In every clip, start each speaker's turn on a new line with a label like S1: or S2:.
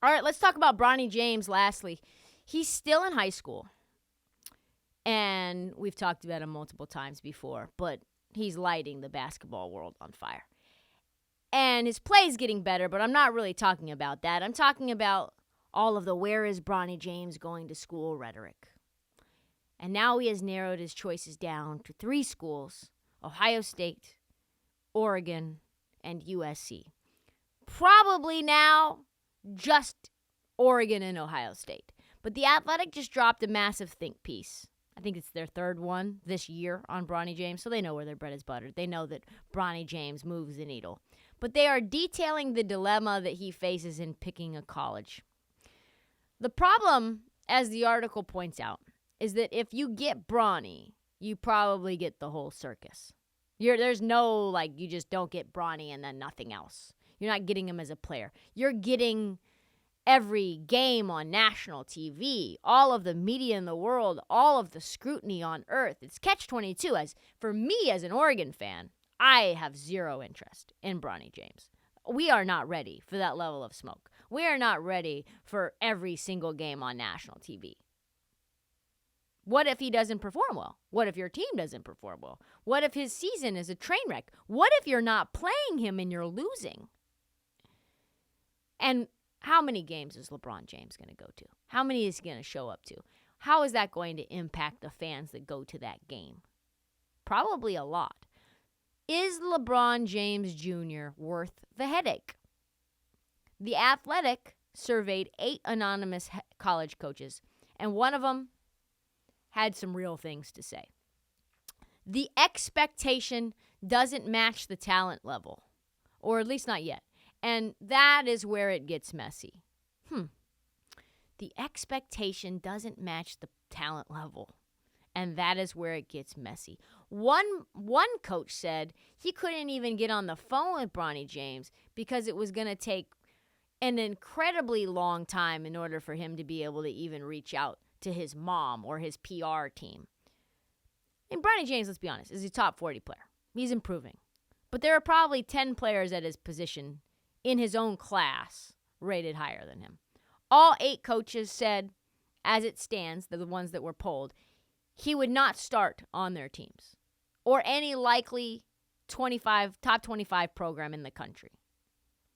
S1: All right, let's talk about Bronny James lastly. He's still in high school. And we've talked about him multiple times before, but he's lighting the basketball world on fire. And his play is getting better, but I'm not really talking about that. I'm talking about all of the "where is Bronny James going to school" rhetoric. And now he has narrowed his choices down to 3 schools: Ohio State, Oregon, and USC. Probably now just Oregon and Ohio State. But The Athletic just dropped a massive think piece. I think it's their 3rd one this year on Bronny James, so they know where their bread is buttered. They know that Bronny James moves the needle. But they are detailing the dilemma that he faces in picking a college. The problem, as the article points out, is that if you get Bronny, you probably get the whole circus. There's no, you just don't get Bronny and then nothing else. You're not getting him as a player. You're getting every game on national TV, all of the media in the world, all of the scrutiny on earth. It's catch-22. For me, as an Oregon fan, I have zero interest in Bronny James. We are not ready for that level of smoke. We are not ready for every single game on national TV. What if he doesn't perform well? What if your team doesn't perform well? What if his season is a train wreck? What if you're not playing him and you're losing? And how many games is LeBron James going to go to? How many is he going to show up to? How is that going to impact the fans that go to that game? Probably a lot. Is LeBron James Jr. worth the headache? The Athletic surveyed 8 anonymous college coaches, and one of them had some real things to say. The expectation doesn't match the talent level, or at least not yet. And that is where it gets messy. The expectation doesn't match the talent level. And that is where it gets messy. One coach said he couldn't even get on the phone with Bronny James because it was going to take an incredibly long time in order for him to be able to even reach out to his mom or his PR team. And Bronny James, let's be honest, is a top 40 player. He's improving. But there are probably 10 players at his position in his own class rated higher than him. All 8 coaches said, as it stands, the ones that were polled, he would not start on their teams or any likely top 25 program in the country.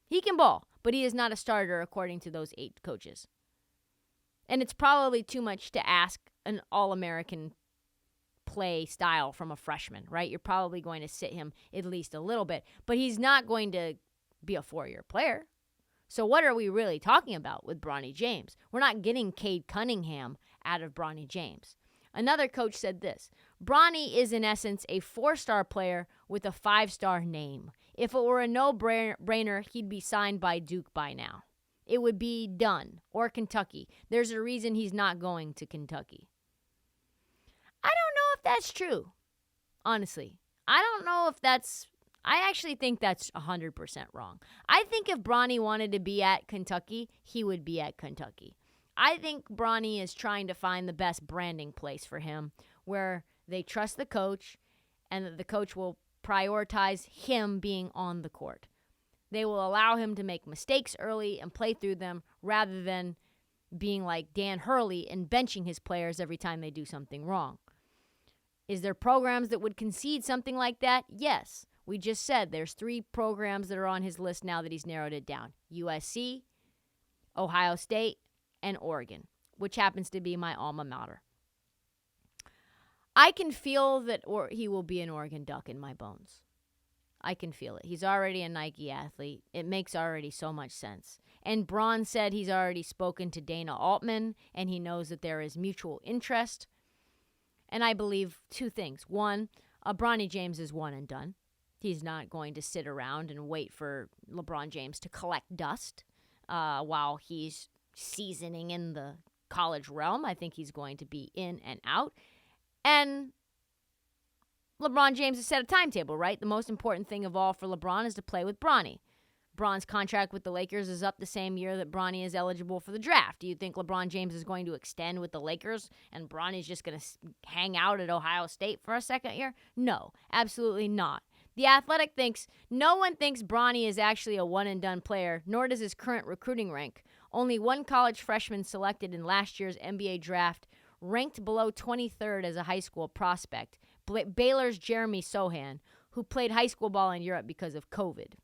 S1: He can ball, but he is not a starter according to those 8 coaches. And it's probably too much to ask an All-American play style from a freshman, right? You're probably going to sit him at least a little bit, but he's not going to be a 4-year player. So what are we really talking about with Bronny James? We're not getting Cade Cunningham out of Bronny James. Another coach said this: Bronny is in essence a 4-star player with a 5-star name. If it were a no-brainer, he'd be signed by Duke by now. It would be done. Or Kentucky. There's a reason he's not going to Kentucky. I don't know if that's true. Honestly. I actually think that's 100% wrong. I think if Bronny wanted to be at Kentucky, he would be at Kentucky. I think Bronny is trying to find the best branding place for him where they trust the coach and that the coach will prioritize him being on the court. They will allow him to make mistakes early and play through them rather than being like Dan Hurley and benching his players every time they do something wrong. Is there programs that would concede something like that? Yes. We just said there's 3 programs that are on his list now that he's narrowed it down. USC, Ohio State, and Oregon, which happens to be my alma mater. I can feel that he will be an Oregon Duck in my bones. I can feel it. He's already a Nike athlete. It makes already so much sense. And Braun said he's already spoken to Dana Altman, and he knows that there is mutual interest. And I believe 2 things. One, Bronny James is one and done. He's not going to sit around and wait for LeBron James to collect dust while he's seasoning in the college realm. I think he's going to be in and out. And LeBron James has set a timetable, right? The most important thing of all for LeBron is to play with Bronny. Bron's contract with the Lakers is up the same year that Bronny is eligible for the draft. Do you think LeBron James is going to extend with the Lakers and Bronny's just going to hang out at Ohio State for a second year? No, absolutely not. The Athletic thinks no one thinks Bronny is actually a one-and-done player, nor does his current recruiting rank. Only one college freshman selected in last year's NBA draft ranked below 23rd as a high school prospect, Baylor's Jeremy Sohan, who played high school ball in Europe because of COVID.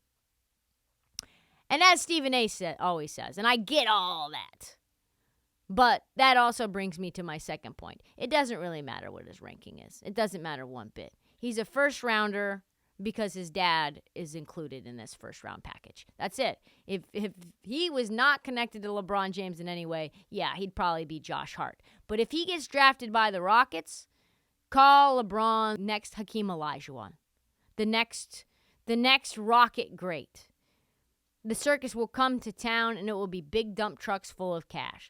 S1: And as Stephen A. always says, and I get all that, but that also brings me to my second point. It doesn't really matter what his ranking is. It doesn't matter one bit. He's a first rounder because his dad is included in this first round package. That's it. If he was not connected to LeBron James in any way, yeah, he'd probably be Josh Hart. But if he gets drafted by the Rockets, call LeBron next Hakeem Olajuwon, the next Rocket great. The circus will come to town, and it will be big dump trucks full of cash.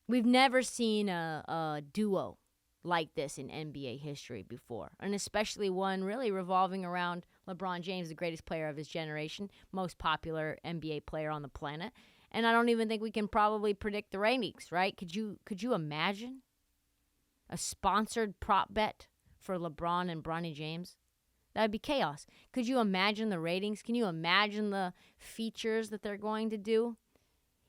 S1: We've never seen a duo like this in NBA history before, and especially one really revolving around LeBron James, the greatest player of his generation, most popular NBA player on the planet. And I don't even think we can probably predict the ratings, right? Could you imagine a sponsored prop bet for LeBron and Bronny James? That would be chaos. Could you imagine the ratings? Can you imagine the features that they're going to do?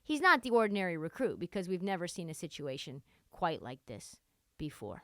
S1: He's not the ordinary recruit because we've never seen a situation quite like this before.